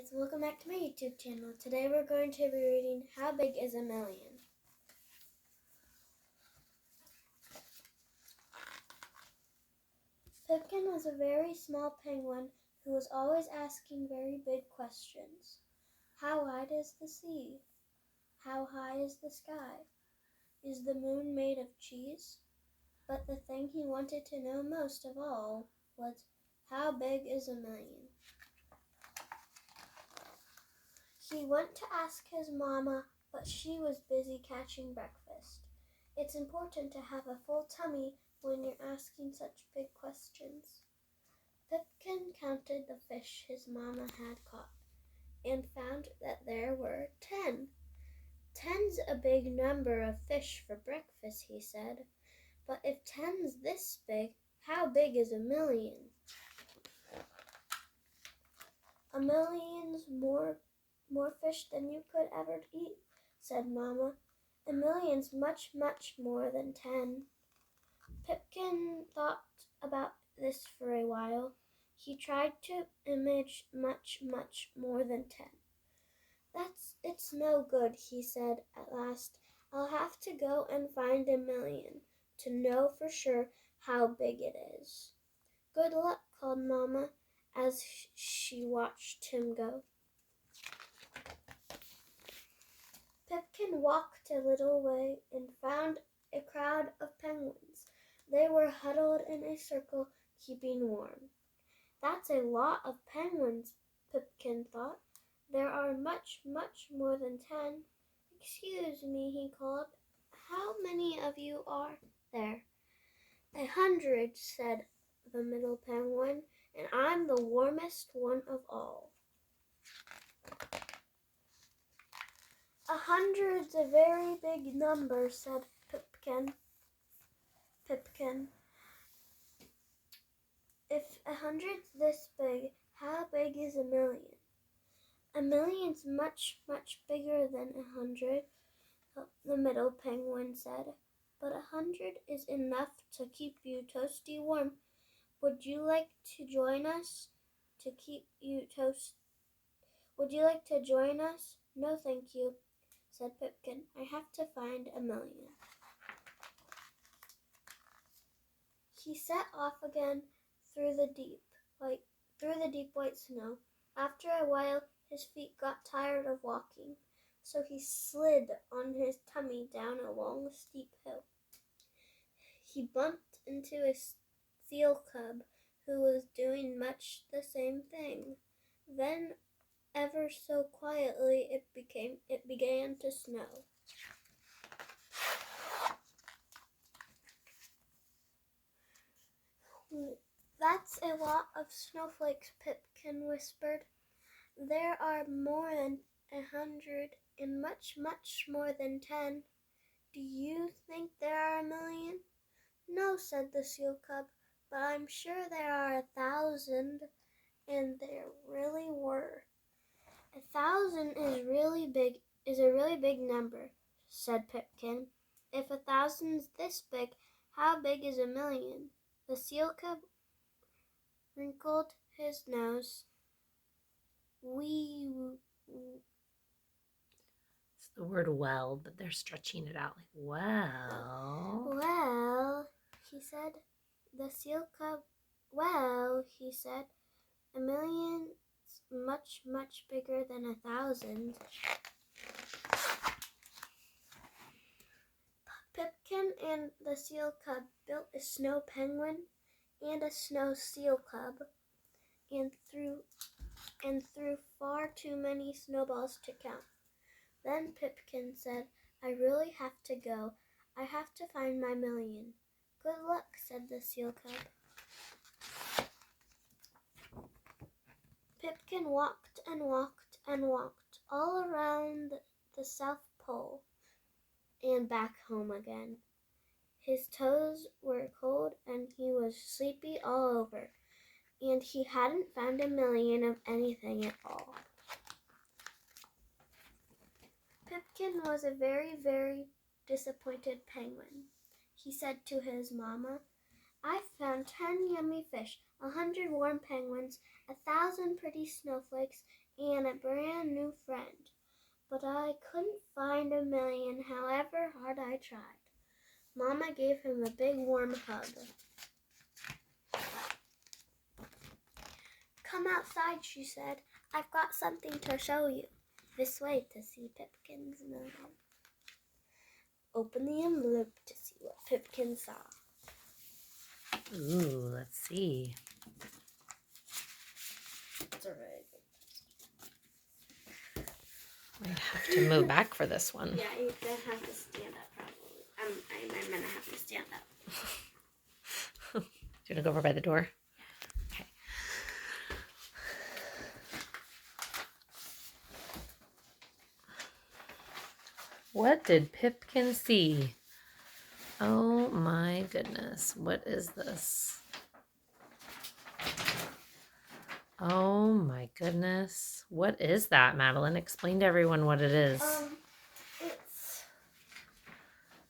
kids, welcome back to my YouTube channel. Today we're going to be reading How Big is a Million? Pipkin was a very small penguin who was always asking very big questions. How wide is the sea? How high is the sky? Is the moon made of cheese? But the thing he wanted to know most of all was, how big is a million? He went to ask his mama, but she was busy catching breakfast. It's important to have a full tummy when you're asking such big questions. Pipkin counted the fish his mama had caught and found that there were 10. 10's a big number of fish for breakfast, he said. But if 10's this big, how big is a million? A million's more fish than you could ever eat, said Mama. A million's much, much more than 10. Pipkin thought about this for a while. He tried to imagine much, much more than 10. It's no good, he said at last. I'll have to go and find a million to know for sure how big it is. Good luck, called Mama as she watched him go. Pipkin walked a little way and found a crowd of penguins. They were huddled in a circle, keeping warm. That's a lot of penguins, Pipkin thought. There are much, much more than 10. Excuse me, he called. How many of you are there? 100, said the middle penguin, and I'm the warmest one of all. 100's a very big number, said Pipkin. If 100's this big, how big is a million? A million's much, much bigger than 100, the middle penguin said. But 100 is enough to keep you toasty warm. Would you like to join us to keep you toast? Would you like to join us? No, thank you, said Pipkin. I have to find a million. He set off again through the deep white snow. After a while, his feet got tired of walking, so he slid on his tummy down a long, steep hill. He bumped into a seal cub who was doing much the same thing. Then, ever so quietly, it began to snow. That's a lot of snowflakes, Pipkin whispered. There are more than 100 and much, much more than 10. Do you think there are a million? No, said the seal cub, but I'm sure there are 1,000, and there really were. 1,000 is a really big number, said Pipkin. If 1,000's this big, how big is a million? The seal cub wrinkled his nose. It's the word well, but they're stretching it out like, well. Well, he said. The seal cub, well, he said, a million's much, much bigger than 1,000. Pipkin and the seal cub built a snow penguin and a snow seal cub and threw far too many snowballs to count. Then Pipkin said, I really have to go. I have to find my million. Good luck, said the seal cub. Pipkin walked and walked and walked all around the South Pole and back home again. His toes were cold and he was sleepy all over, and he hadn't found a million of anything at all. Pipkin was a very, very disappointed penguin. He said to his mama, I found 10 yummy fish, 100 warm penguins, 1,000 pretty snowflakes, and a brand new friend. But I couldn't find a million, however hard I tried. Mama gave him a big warm hug. Come outside, she said. I've got something to show you. This way to see Pipkin's million. Open the envelope to see what Pipkin saw. Ooh, let's see. It's a really big. Might have to move back for this one. Yeah, you're gonna have to stand up probably. I'm gonna have to stand up. Do you want to go over by the door? Okay. What did Pipkin see? Oh my goodness. What is this? Oh my goodness. What is that, Madeline? Explain to everyone what it is. It's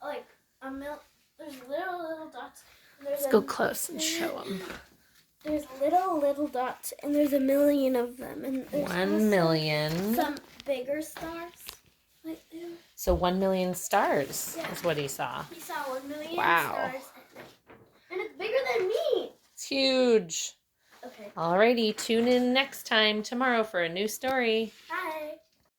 like there's little dots. Let's go close and show them. There's little dots, and there's a million of them. And there's 1 million. some bigger stars right there. So 1 million stars Yeah. is what he saw. He saw 1 million Wow. stars, and it's bigger than me. It's huge. Okay. Alrighty, tune in next time tomorrow for a new story.